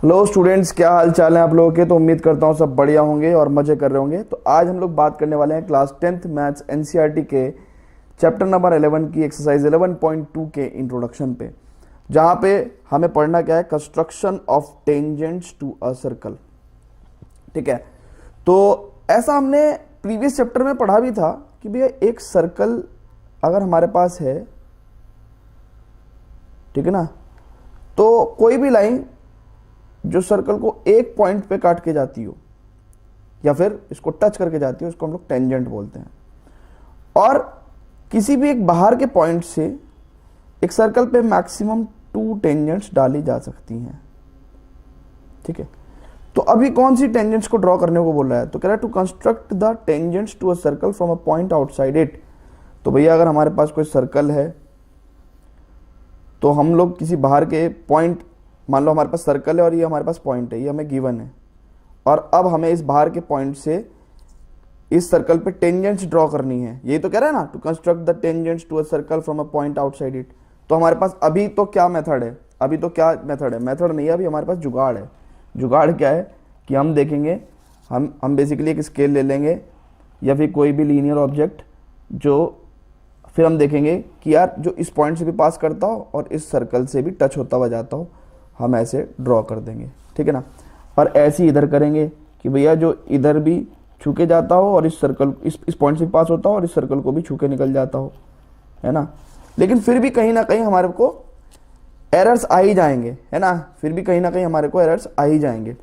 Hello students, क्या हाल चाल है आप लोगों के। तो उम्मीद करता हूँ सब बढ़िया होंगे और मजे कर रहे होंगे। तो आज हम लोग बात करने वाले हैं क्लास 10th मैथ्स एनसीईआरटी के चैप्टर नंबर 11 की एक्सरसाइज 11.2 के इंट्रोडक्शन पे, जहाँ पे हमें पढ़ना क्या है, construction of tangents to a circle. ठीक है, तो ऐसा हमने प्रीवियस चैप्टर में पढ़ा भी था कि भैया एक सर्कल अगर हमारे पास है, ठीक है ना, तो कोई भी लाइन जो सर्कल को एक पॉइंट पे काट के जाती हो या फिर इसको टच करके जाती हो, उसको हम लोग टेंजेंट बोलते हैं। और किसी भी एक बाहर के पॉइंट से एक सर्कल पे मैक्सिमम 2 टेंजेंट्स डाली जा सकती हैं। ठीक है, तो अभी कौन सी टेंजेंट्स को ड्रॉ करने को बोल रहा है, तो कह रहा है to construct the tangents to a circle from a point outside it. तो भैया अगर हमारे पास कोई सर्कल है तो हम लोग किसी बाहर के पॉइंट, मान लो हमारे पास सर्कल है और ये हमारे पास पॉइंट है, ये हमें गिवन है, और अब हमें इस बाहर के पॉइंट से इस सर्कल पे टेंजेंट्स ड्रॉ करनी है। यही तो कह रहा है ना, to construct the tangents to a circle from a point outside it. तो हमारे पास अभी तो क्या मेथड है, अभी तो क्या मेथड है, मेथड नहीं है, अभी हमारे पास जुगाड़ है। जुगाड़ क्या है कि हम देखेंगे, हम बेसिकली एक स्केल ले लेंगे या फिर कोई भी लीनियर ऑब्जेक्ट, जो फिर हम देखेंगे कि यार जो इस पॉइंट से भी पास करता हो और इस सर्कल से भी टच होता हुआ जाता हो, हम ऐसे ड्रॉ कर देंगे। ठीक है ना, और ऐसे ही इधर करेंगे कि भैया जो इधर भी छू के जाता हो और इस सर्कल इस पॉइंट से पास होता हो और इस सर्कल को भी छू के निकल जाता हो, है ना। लेकिन फिर भी कहीं ना कहीं हमारे को एरर्स आ ही जाएंगे, है ना, फिर भी कहीं ना कहीं हमारे को एरर्स आ ही जाएंगे।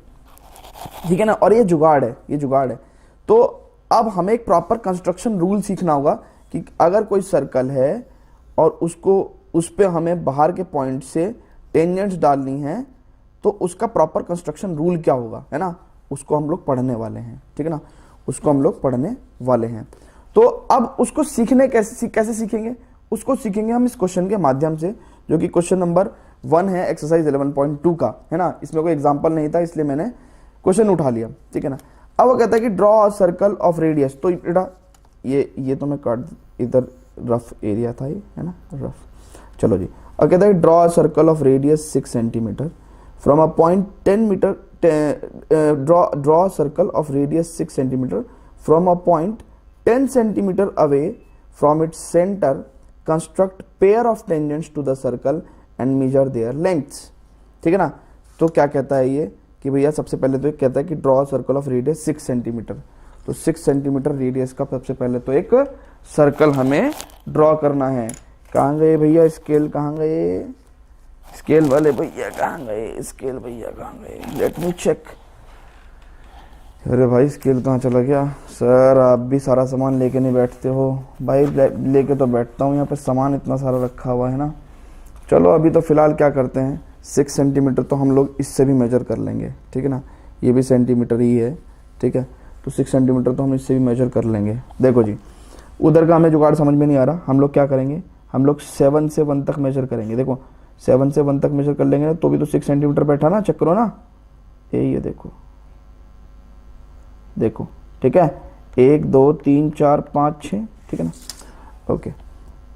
ठीक है ना, और ये जुगाड़ है, ये जुगाड़ है। तो अब हमें एक प्रॉपर कंस्ट्रक्शन रूल सीखना होगा कि अगर कोई सर्कल है और उसको उस पर हमें बाहर के पॉइंट से टेंजेंट्स डालनी है, तो उसका प्रॉपर कंस्ट्रक्शन रूल क्या होगा, है ना, उसको हम लोग पढ़ने वाले हैं। ठीक है ना, उसको हम लोग पढ़ने वाले हैं। तो अब उसको सीखने कैसे सीखेंगे, उसको सीखेंगे हम इस क्वेश्चन के माध्यम से, जो कि क्वेश्चन नंबर 1 है एक्सरसाइज 11.2 का, है ना। इसमें कोई एग्जाम्पल नहीं था इसलिए मैंने क्वेश्चन उठा लिया। ठीक है ना, अब वो कहता है कि draw a circle of radius. तो बेटा ये तो मैं काट, इधर रफ एरिया था ये, है ना, रफ। चलो जी, अब कहता है draw a circle of radius 6 centimetre from a point 10 metre, draw circle of radius 6 centimetre from a point 10 centimetre away from its centre, construct pair of tangents to the circle and measure their lengths. ठीक है ना, तो क्या कहता है ये कि भैया सबसे पहले तो एक कहता है कि draw circle of radius 6 centimetre. तो 6 सेंटीमीटर रेडियस का सबसे पहले तो एक सर्कल हमें ड्रॉ करना है। कहाँ गए भैया स्केल, कहाँ गए स्केल वाले भैया, कहाँ गए स्केल भैया, कहाँ गए, लेट मी चेक। अरे भाई स्केल कहाँ चला गया। सर आप भी सारा सामान लेके नहीं बैठते हो भाई। लेके तो बैठता हूँ, यहाँ पे सामान इतना सारा रखा हुआ है ना। चलो अभी तो फिलहाल क्या करते हैं, 6 सेंटीमीटर तो हम लोग इससे भी मेजर कर लेंगे। ठीक है ना, ये भी सेंटीमीटर ही है। ठीक है, तो 6 सेंटीमीटर तो हम इससे भी मेजर कर लेंगे। देखो जी, उधर का हमें जुगाड़ समझ में नहीं आ रहा, हम लोग क्या करेंगे, हम लोग 7 से 1 तक मेजर करेंगे। देखो 7 से 1 तक मेजर कर लेंगे तो भी तो 6 सेंटीमीटर बैठा ना, चेक करो ना, ये देखो देखो। ठीक है, 1 2 3 4 5 6, ठीक है ना। ओके,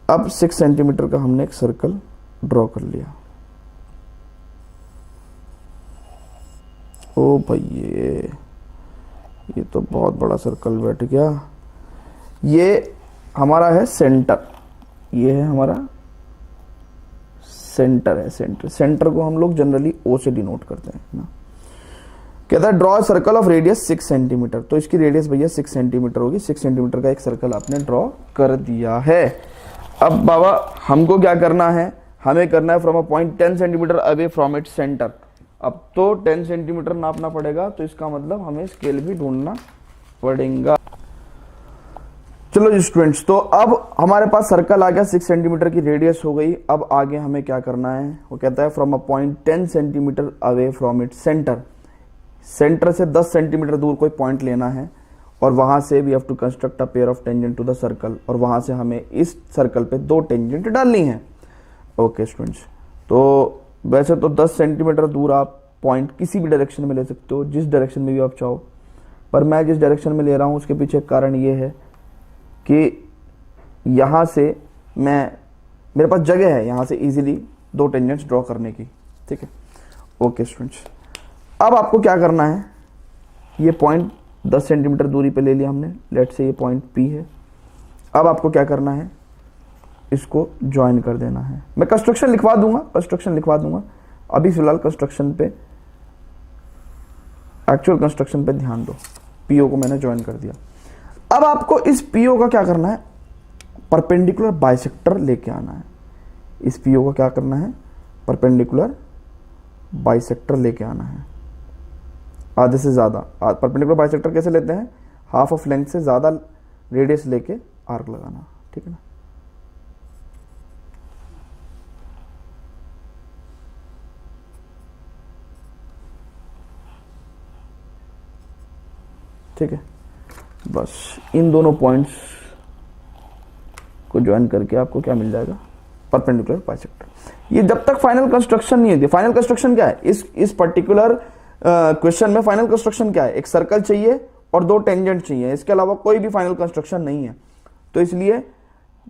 अब 6 सेंटीमीटर का हमने एक सर्कल ड्रॉ कर लिया। ओ भाई ये तो बहुत बड़ा सर्कल बैठ गया। ये हमारा है सेंटर, ये है हमारा सेंटर है, सेंटर को हम लोग जनरली ओ से डिनोट करते हैं ना। कहता है draw circle of radius 6 centimetre. तो इसकी रेडियस भैया 6 सेंटीमीटर होगी। 6 सेंटीमीटर का एक सर्कल आपने ड्रॉ कर दिया है। अब बाबा हमको क्या करना है, हमें करना है from a point 10 centimetre away from its centre. अब तो 10 सेंटीमीटर नापना पड़ेगा, तो इसका मतलब हमें स्केल भी ढूंढना पड़ेगा। चलो जी स्टूडेंट्स, तो अब हमारे पास सर्कल आ गया, 6 सेंटीमीटर की रेडियस हो गई। अब आगे हमें क्या करना है, वो कहता है from a point 10 centimetre away from its centre. Centre से 10 सेंटीमीटर दूर कोई पॉइंट लेना है और वहां से we have to construct a pair of tangent to the circle, और वहां से हमें इस सर्कल पे 2 टेंजेंट डालनी है। ओके स्टूडेंट्स, तो वैसे तो 10 सेंटीमीटर दूर आप पॉइंट किसी भी डायरेक्शन में ले सकते हो, जिस डायरेक्शन में भी आप चाहो, पर मैं जिस डायरेक्शन में ले रहा हूँ उसके पीछे कारण ये है कि यहाँ से मेरे पास जगह है यहाँ से इजीली 2 टेंजेंट्स ड्रॉ करने की। ठीक है, ओके स्टूडेंट्स, अब आपको क्या करना है, ये पॉइंट 10 सेंटीमीटर दूरी पे ले लिया हमने, लेट से ये पॉइंट P है। अब आपको क्या करना है, इसको ज्वाइन कर देना है। मैं कंस्ट्रक्शन लिखवा दूंगा, अभी फिलहाल कंस्ट्रक्शन पे, एक्चुअल कंस्ट्रक्शन पे ध्यान दो। पीओ को मैंने ज्वाइन कर दिया। अब आपको इस पीओ का क्या करना है, परपेंडिकुलर बाइसेक्टर लेके आना है। इस पीओ का क्या करना है, परपेंडिकुलर बाइसेक्टर लेके आना है, आधे से ज़्यादा। परपेंडिकुलर बाइसेक्टर कैसे लेते हैं, हाफ ऑफ लेंथ से ज़्यादा रेडियस लेके आर्क लगाना, ठीक है ना। ठीक है, बस इन दोनों पॉइंट्स को ज्वाइन करके आपको क्या मिल जाएगा, परपेंडिकुलर बाइसेक्टर। ये जब तक फाइनल कंस्ट्रक्शन नहीं होती, फाइनल कंस्ट्रक्शन क्या है इस पर्टिकुलर क्वेश्चन में, फाइनल कंस्ट्रक्शन क्या है, एक सर्कल चाहिए और 2 टेंजेंट चाहिए, इसके अलावा कोई भी फाइनल कंस्ट्रक्शन नहीं है। तो इसलिए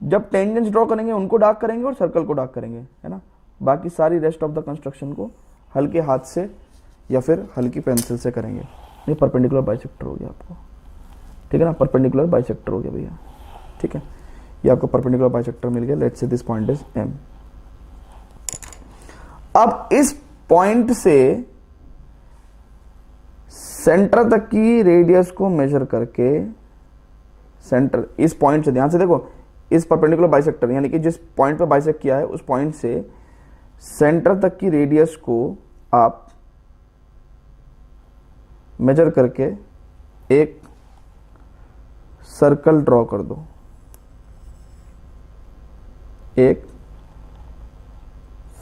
जब टेंजेंट्स ड्रॉ करेंगे उनको डार्क करेंगे और सर्कल को डार्क करेंगे, है ना। बाकी सारी रेस्ट ऑफ द कंस्ट्रक्शन को हल्के हाथ से या फिर हल्की पेंसिल से करेंगे। ये परपेंडिकुलर बाइसेक्टर हो गया आपको, ठीक है ना, परपेंडिकुलर बाइसेक्टर हो गया भैया, ठीक है। ये आपको परपेंडिकुलर बाइसेक्टर मिल गया। Let's say this point is M। अब इस पॉइंट से सेंटर तक की रेडियस को मेजर करके, सेंटर इस पॉइंट से, ध्यान से देखो, इस परपेंडिकुलर बाइसेक्टर यानी कि जिस पॉइंट पे बाइसेक्ट किया है उस पॉइंट से सेंटर तक की रेडियस को आप मेजर करके एक सर्कल ड्रॉ कर दो, एक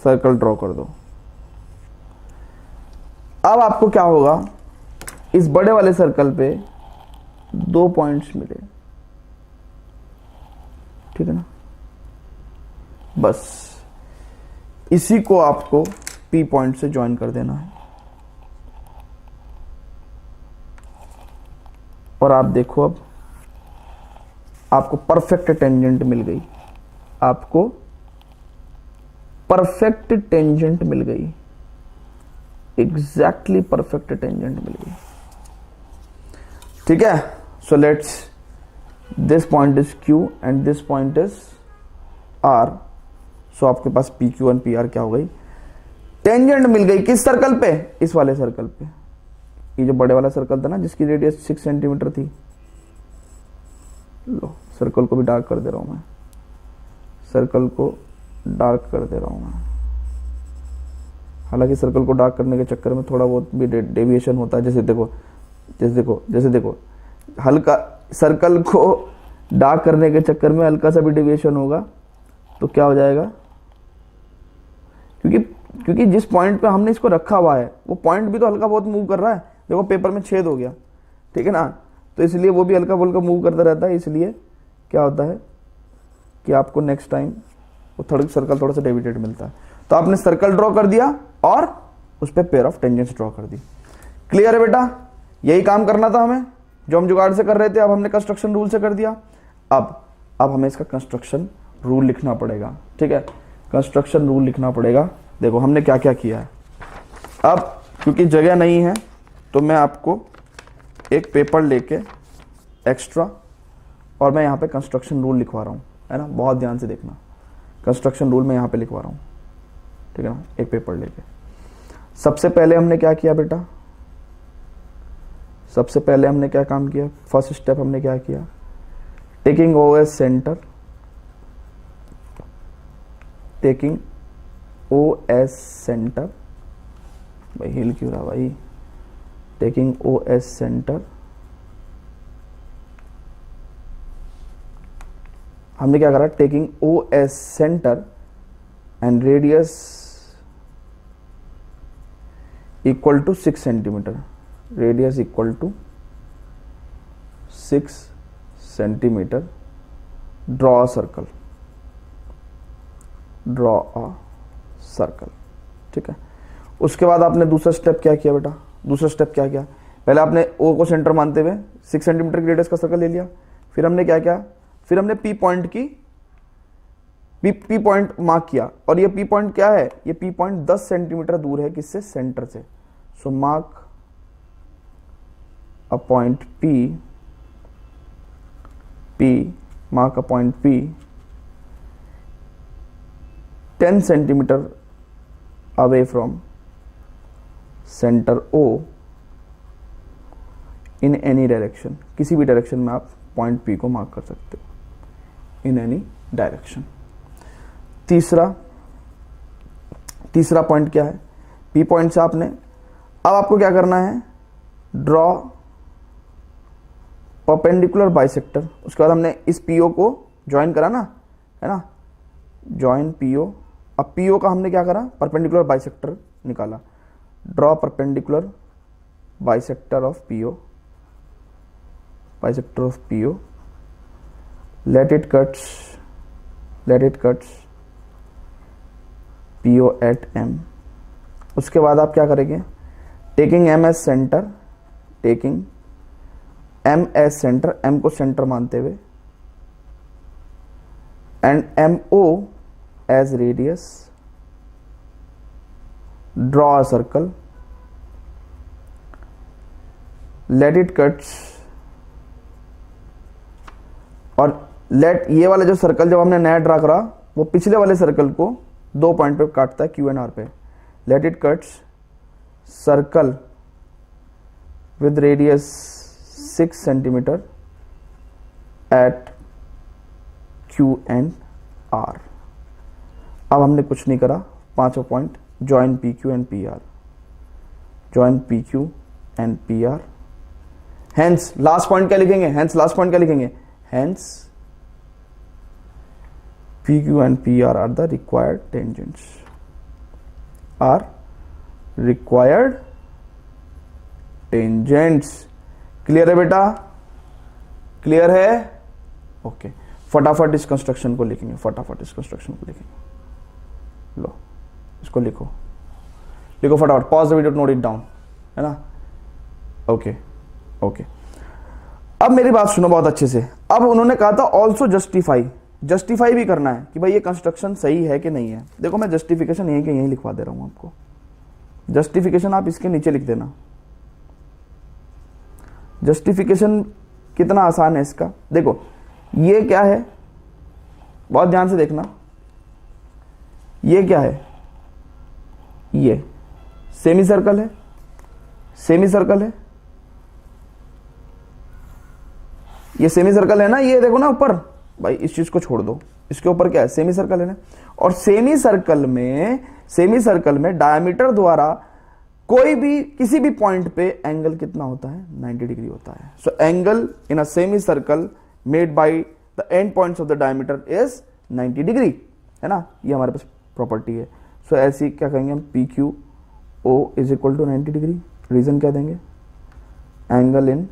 सर्कल ड्रॉ कर दो। अब आपको क्या होगा, इस बड़े वाले सर्कल पे 2 पॉइंट्स मिले, ठीक है ना। बस इसी को आपको P पॉइंट से ज्वाइन कर देना है। और आप देखो, अब आपको परफेक्ट टेंजेंट मिल गई, आपको परफेक्ट टेंजेंट मिल गई, एग्जैक्टली परफेक्ट टेंजेंट मिल गई, ठीक है। So let's, this point is Q and this point is R। सो आपके पास PQ एंड PR क्या हो गई, टेंजेंट मिल गई। किस सर्कल पे, इस वाले सर्कल पे। ये जो बड़े वाला सर्कल था ना जिसकी रेडियस 6 सेंटीमीटर थी, लो सर्कल को भी डार्क कर दे रहा हूं मैं, सर्कल को डार्क कर दे रहा हूं मैं। हालांकि सर्कल को डार्क करने के चक्कर में थोड़ा बहुत भी डेविएशन होता है, जैसे देखो हल्का, सर्कल को डार्क करने के चक्कर में हल्का सा भी डेविएशन होगा तो क्या हो जाएगा, क्योंकि जिस पॉइंट पे हमने इसको रखा हुआ है वो पॉइंट भी तो हल्का बहुत मूव कर रहा है। देखो पेपर में छेद हो गया, ठीक है ना, तो इसलिए वो भी हल्का फुल्का मूव करता रहता है। इसलिए क्या होता है कि आपको नेक्स्ट टाइम वो सर्कल थोड़ा सा डेविएटेड मिलता है। तो आपने सर्कल ड्रॉ कर दिया और उस पर पेयर ऑफ टेंजेंट्स ड्रॉ कर दी। क्लियर है बेटा, यही काम करना था हमें जो हम जुगाड़ से कर रहे थे। अब हमने कंस्ट्रक्शन रूल से कर दिया, अब हमें इसका कंस्ट्रक्शन रूल लिखना पड़ेगा, ठीक है। कंस्ट्रक्शन रूल लिखना पड़ेगा। देखो हमने क्या क्या किया है। अब क्योंकि जगह नहीं है तो मैं आपको एक पेपर लेके एक्स्ट्रा और मैं यहाँ पे कंस्ट्रक्शन रूल लिखवा रहा हूँ, है ना, बहुत ध्यान से देखना। कंस्ट्रक्शन रूल मैं यहाँ पे लिखवा रहा हूँ, ठीक है ना, एक पेपर लेके। सबसे पहले हमने क्या किया बेटा, सबसे पहले हमने क्या काम किया, फर्स्ट स्टेप हमने क्या किया, taking OS centre, taking OS centre, भाई हिल क्यों रहा भाई, टेकिंग OS सेंटर, हमने क्या करा, taking OS centre and radius equal to 6 centimetre, radius equal to 6 centimetre, draw a circle, draw a circle, ठीक है। उसके बाद आपने दूसरा स्टेप क्या किया बेटा, दूसरा स्टेप क्या किया, पहले आपने O को सेंटर मानते हुए 6 सेंटीमीटर की रेडियस का सर्कल ले लिया। फिर हमने क्या किया, फिर हमने P पॉइंट की P पॉइंट मार्क किया। और ये P पॉइंट क्या है, ये P पॉइंट 10 सेंटीमीटर दूर है किससे, सेंटर से। सो mark a point mark a point P 10 centimeter away from center O in any direction। किसी भी डायरेक्शन में आप पॉइंट P को मार्क कर सकते हो, in any direction। तीसरा पॉइंट क्या है? P पॉइंट से आपने, अब आपको क्या करना है? Draw perpendicular bisector. उसके बाद हमने इस PO को ज्वाइन करा ना, है ना, ज्वाइन PO। अब PO का हमने क्या करा? परपेंडिकुलर बाइसेक्टर निकाला। Draw perpendicular bisector of PO, bisector of PO, let it cuts PO at M। उसके बाद आप क्या करेंगे? Taking M as centre, taking M as centre, M को सेंटर मानते हुए, and MO as radius, draw a circle, late it cuts, और late, ये वाला जो सर्कल जब हमने नया ड्रा करा वो पिछले वाले सर्कल को 2 पॉइंट पे काटता है, Q एंड R पे। Let it cuts circle with radius 6 centimetre at Q and R। अब हमने कुछ नहीं करा, 5वां point, join PQ and PR, join PQ and PR। Hence last point क्या लिखेंगे? Hence PQ and PR are the required tangents, clear है बेटा? क्लियर है? ओके, फटाफट इस कंस्ट्रक्शन को लिखेंगे, लो इसको लिखो फटाफट, pause the video, note it down, है ना। ओके। अब मेरी बात सुनो बहुत अच्छे से। अब उन्होंने कहा था ऑल्सो जस्टिफाई भी करना है कि भाई ये कंस्ट्रक्शन सही है कि नहीं है। देखो मैं जस्टिफिकेशन यहीं के यहीं लिखवा दे रहा हूं आपको। जस्टिफिकेशन आप इसके नीचे लिख देना। जस्टिफिकेशन कितना आसान है इसका, देखो ये क्या है, बहुत ध्यान से देखना। ये क्या है? ये सेमी सर्कल है, ये सेमी सर्कल है ना, ये देखो ना ऊपर, भाई इस चीज को छोड़ दो, इसके ऊपर क्या है? सेमी सर्कल है ना। और सेमी सर्कल में डायमीटर द्वारा कोई भी किसी भी पॉइंट पे एंगल कितना होता है? 90 डिग्री होता है। So angle in a semi circle made by the end points of the diameter is 90 degree, है ना। ये हमारे पास प्रॉपर्टी है। सो ऐसी क्या कहेंगे हम? PQO is equal to 90 degree. Reason क्या देंगे? एंगल इन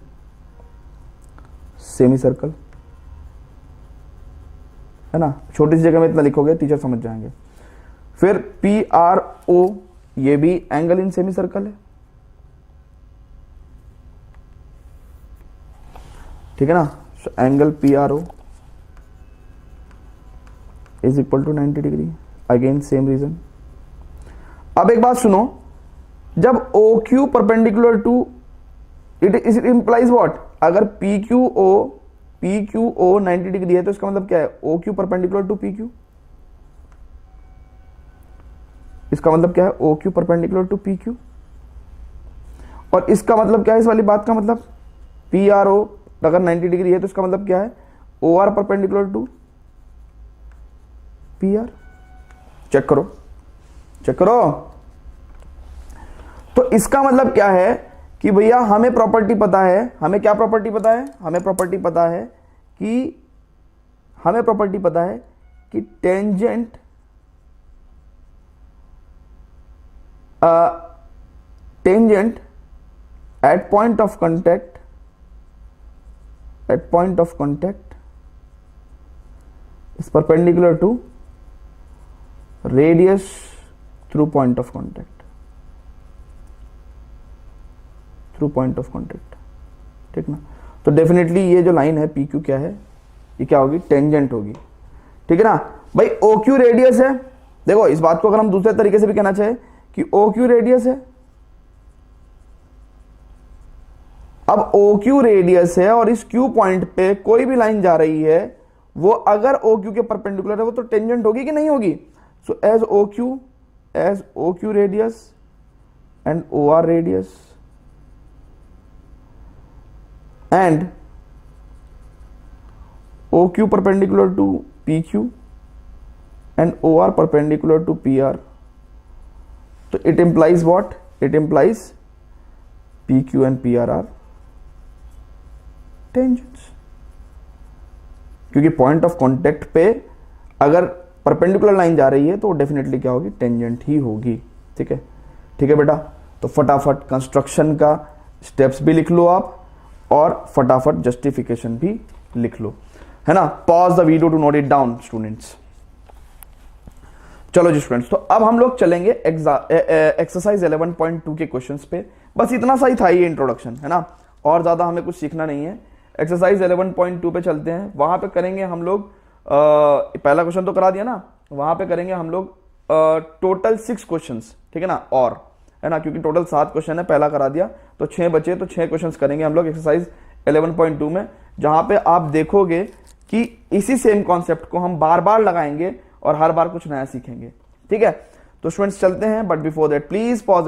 सेमी सर्कल, है ना। छोटी सी जगह में इतना लिखोगे टीचर समझ जाएंगे। फिर PRO, ये भी एंगल इन सेमी सर्कल है, ठीक है ना। Angle PRO is equal to 90 degree, again same reason. अब एक बात सुनो, जब OQ perpendicular to it implies what? अगर PQO 90 डिग्री है तो इसका मतलब क्या है? OQ perpendicular to PQ। इसका मतलब क्या है? OQ perpendicular to PQ। और इसका मतलब क्या है? इस वाली बात का मतलब PRO अगर 90 डिग्री है तो इसका मतलब क्या है? OR perpendicular to PR। Check करो। तो इसका मतलब क्या है कि भैया हमें प्रॉपर्टी पता है, हमें प्रॉपर्टी पता है कि tangent at point of contact is perpendicular to radius through point of contact, ठीक ना। तो डेफिनेटली ये जो लाइन है PQ क्या है? ये क्या होगी? टेंजेंट होगी, ठीक है ना भाई। OQ रेडियस है। देखो इस बात को अगर हम दूसरे तरीके से भी कहना चाहे कि OQ रेडियस है, अब ओ क्यू रेडियस है और इस क्यू पॉइंट पे कोई भी लाइन जा रही है, वो अगर ओ क्यू के परपेंडिकुलर है वो तो टेंजेंट होगी कि नहीं होगी? So as O Q radius and O R radius and O Q perpendicular to P Q and OR perpendicular to PR. So it implies what? It implies PQ and PR are tangents. क्योंकि point of contact पे अगर perpendicular line जा रही है तो definitely क्या होगी? Tangent ही होगी। ठीक है, ठीक है बेटा। तो फटाफट कंस्ट्रक्शन का स्टेप्स भी लिख लो आप और फटाफट जस्टिफिकेशन भी लिख लो, है ना। Pause the video to note it down students. चलो जी स्टूडेंट्स, तो अब हम लोग चलेंगे एक्सरसाइज 11.2 के क्वेश्चंस पे। बस इतना सा ही था ये इंट्रोडक्शन, है ना, और ज्यादा हमें कुछ सीखना नहीं है। एक्सरसाइज 11.2 पे चलते हैं। वहां पे करेंगे हम लोग पहला क्वेश्चन तो करा दिया ना, वहां पे करेंगे हम लोग टोटल 6 क्वेश्चंस, ठीक है ना, और है ना, क्योंकि टोटल 7 क्वेश्चन है, पहला करा दिया तो 6 बचे, तो 6 क्वेश्चंस करेंगे हम लोग एक्सरसाइज 11.2 में, जहां पे आप देखोगे कि इसी सेम कॉन्सेप्ट को हम बार बार लगाएंगे और हर बार कुछ नया सीखेंगे। ठीक है, तो स्टूडेंट्स चलते हैं, but before that please pause